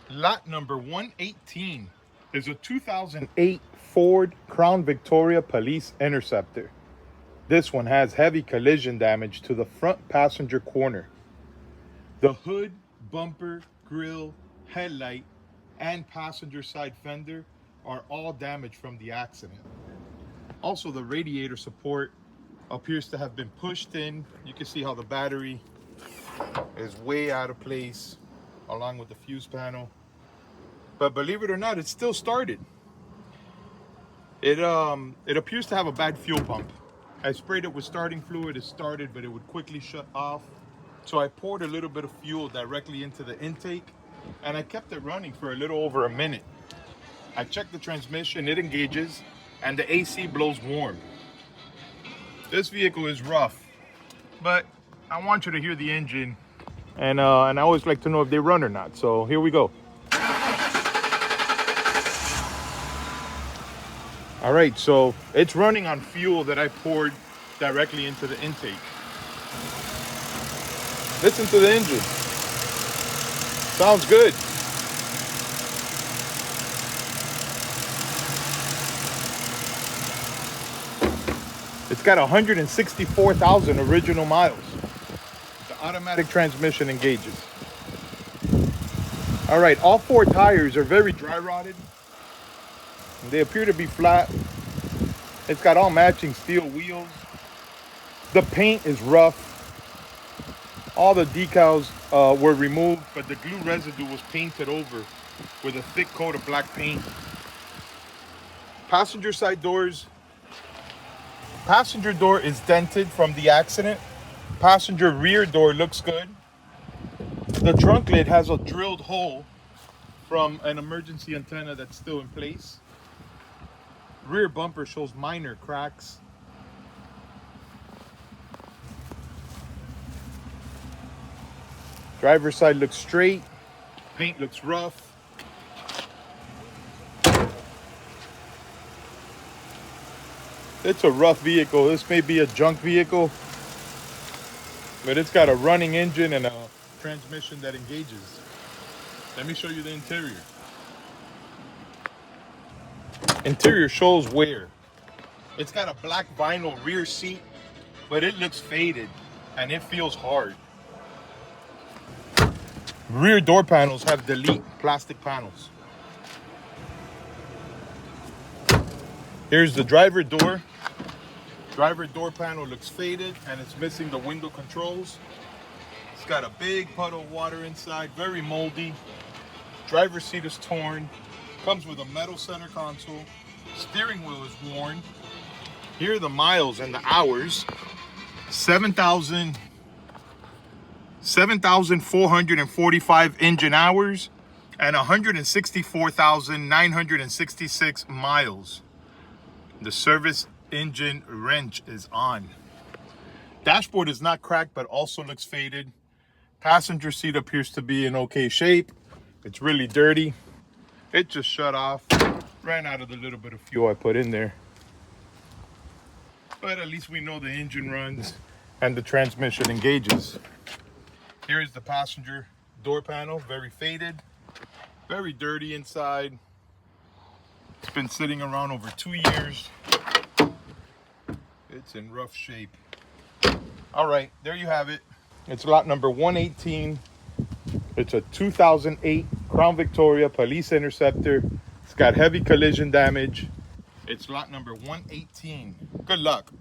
Lot number 118 is a 2008 Ford Crown Victoria Police Interceptor. This one has heavy collision damage to the front passenger corner. The hood, bumper, grille, headlight, and passenger side fender are all damaged from the accident. Also, the radiator support appears to have been pushed in. You can see how the battery is way out of place along with the fuse panel. But believe it or not, it's still started. It appears to have a bad fuel pump. I sprayed it with starting fluid, it started, but it would quickly shut off. So I poured a little bit of fuel directly into the intake and I kept it running for a little over a minute. I checked the transmission, it engages, and the AC blows warm. This vehicle is rough, but I want you to hear the engine, and I always like to know if they run or not. So here we go. All right, so it's running on fuel that I poured directly into the intake. Listen to the engine. Sounds good. It's got 164,000 original miles. The automatic transmission engages. All right, all four tires are very dry rotted. They appear to be flat. It's got all matching steel wheels. The paint is rough. All the decals were removed, but the glue residue was painted over with a thick coat of black paint. Passenger side doors. Passenger door is dented from the accident. Passenger rear door looks good. The trunk lid has a drilled hole from an emergency antenna that's still in place. Rear bumper shows minor cracks. Driver's side looks straight. Paint looks rough. It's a rough vehicle. This may be a junk vehicle, but it's got a running engine and a transmission that engages. Let me show you the interior. Interior shows wear. It's got a black vinyl rear seat, but it looks faded and it feels hard. Rear door panels have delete plastic panels. Here's the driver door. Driver door panel looks faded and it's missing the window controls. It's got a big puddle of water inside, very moldy. Driver's seat is torn. Comes with a metal center console. Steering wheel is worn. Here are the miles and the hours. 7,445 engine hours and 164,966 miles. The service engine wrench is on. Dashboard is not cracked, but also looks faded. Passenger seat appears to be in okay shape. It's really dirty. It just shut off. Ran out of the little bit of fuel I put in there. But at least we know the engine runs and the transmission engages. Here is the passenger door panel, very faded, very dirty inside. It's been sitting around over 2 years. It's in rough shape. All right, there you have it. It's lot number 118. It's a 2008 Crown Victoria Police Interceptor. It's got heavy collision damage. It's lot number 118. Good luck.